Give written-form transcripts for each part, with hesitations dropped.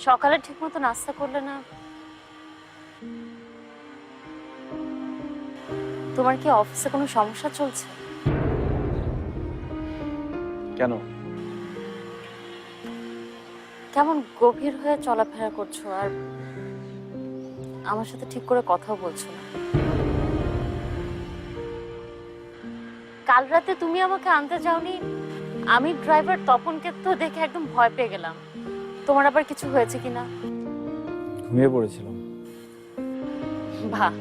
সকালে ঠিকমতো নাস্তা করলে না? তোমার কি অফিসে কোনো সমস্যা চলছে? কেন? কেমন গভীর হয়ে চলাফেরা করছো, আর আমার সাথে ঠিক করে কথাও বলছো না। কাল রাতে তুমি আমাকে আনতে যাওনি, আমি ড্রাইভার তপনকে তো দেখে একদম ভয় পেয়ে গেলাম। তোমার আবার কিছু হয়েছে কিনা? ঘুমিয়ে পড়েছিলাম। বাহ,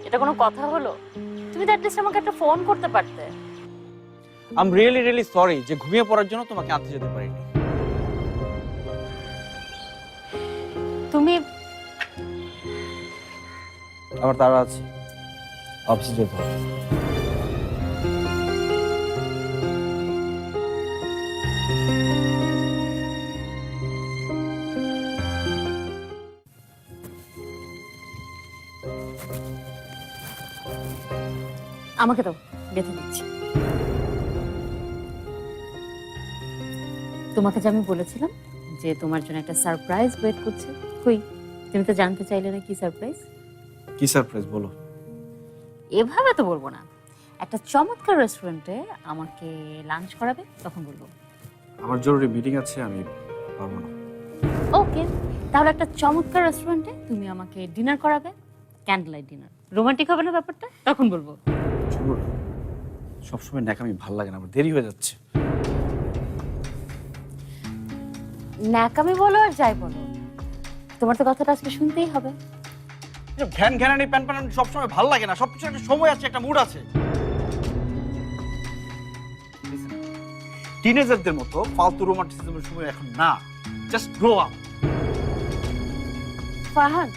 এটা কোনো কথা হলো? তুমি তো অ্যাটলিস্ট আমাকে একটা ফোন করতে পারতে। I am really really sorry যে ঘুমিয়ে পড়ার জন্য তোমাকে আনতে যেতে পারিনি। তুমি আমার তাড়া আছে, অফিসে যেতে হবে। আমাকে দাও, বেঁধে দিচ্ছি। তোমাকে যে আমি বলেছিলাম যে তোমার জন্য একটা সারপ্রাইজ ওয়েট করছে, কই তুমি তো জানতে চাইলে না কি সারপ্রাইজ? কি সারপ্রাইজ বলো? এভাবে তো বলবো না, একটা চমৎকার রেস্টুরেন্টে আমাকে লাঞ্চ করাবে, তখন বলবো। আমার জরুরি মিটিং আছে, আমি পারবো না। ওকে, তাহলে একটা চমৎকার রেস্টুরেন্টে তুমি আমাকে ডিনার করাবে, ক্যান্ডেল লাইট ডিনার। রোমান্টিক হবে না ব্যাপারটা? তখন বলবো। ঝুমুর, সবসময় ন্যাকামি ভাল লাগে না, আমার দেরি হয়ে যাচ্ছে। ন্যাকামি বলো আর যাই বলো, তোমার তো কথাটা আজকে শুনতেই হবে। ঘ্যান ঘ্যানানি প্যান প্যানানি সবসময় ভাল লাগে না, সবকিছু একটা সময় আছে, একটা মুড আছে। টিনেজারদের মতো ফালতু রোমান্টিসিজমের সময় এখন না, জাস্ট গ্রো আপ। ফারহান,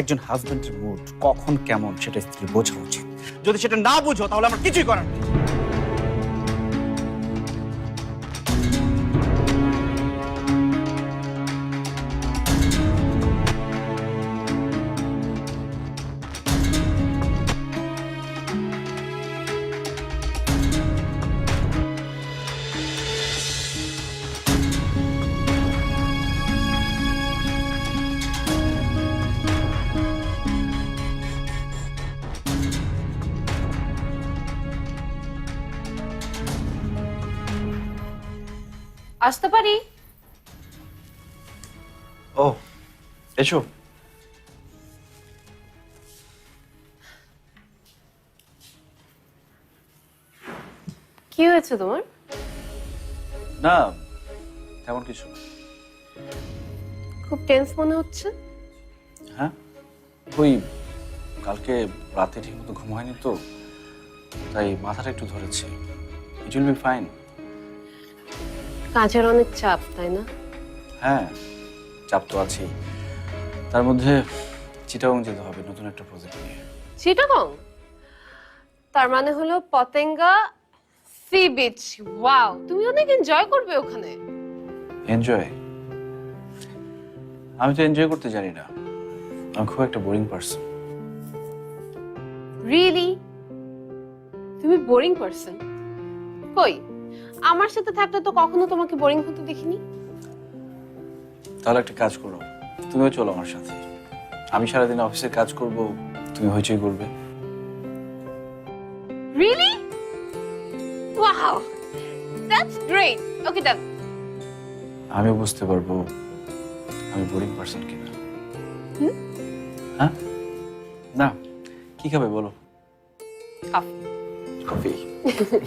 একজন হাজবেন্ডের মুড কখন কেমন সেটা স্ত্রী বোঝা উচিত। যদি সেটা না বুঝো তাহলে আমার কিছুই করার নেই। আসতে পারি? ও, এসো। কি হয়েছে তোমার? না, তেমন কিছু না। খুব টেন্স মনে হচ্ছে। হ্যাঁ, ওই কালকে রাতে ঠিক মতো ঘুম হয়নি তো, তাই মাথাটা একটু ধরেছে। It will be fine. কাজের অনেক চাপ, তাই না? হ্যাঁ, চাপ তো আছেই। তার মধ্যে চিটাগং যেতে হবে নতুন একটা প্রজেক্ট নিয়ে। চিটাগং? তার মানে হলো পতেঙ্গা সি বিচ। ওয়াও, তুমি অনেক এনজয় করবে ওখানে। এনজয়? আমি তো এনজয় করতে জানি না, আমি খুব একটা বোরিং পারসন। রিয়েলি? তুমি বোরিং পারসন? কই, আমার সাথে থাকলে তো কখনো তোমাকে বোরিং হতে দেখিনি। তাহলে একটা কাজ করো, তুমিও চলো আমার সাথে। আমি সারাদিন অফিসের কাজ করব, তুমি হইচই করবে। Really? Wow, that's great. Okay, done. আমিও বুঝতে পারবো আমি বোরিং পারসন কিনা। হ্যাঁ? না, কি খাবে বলো? কফি। কফি।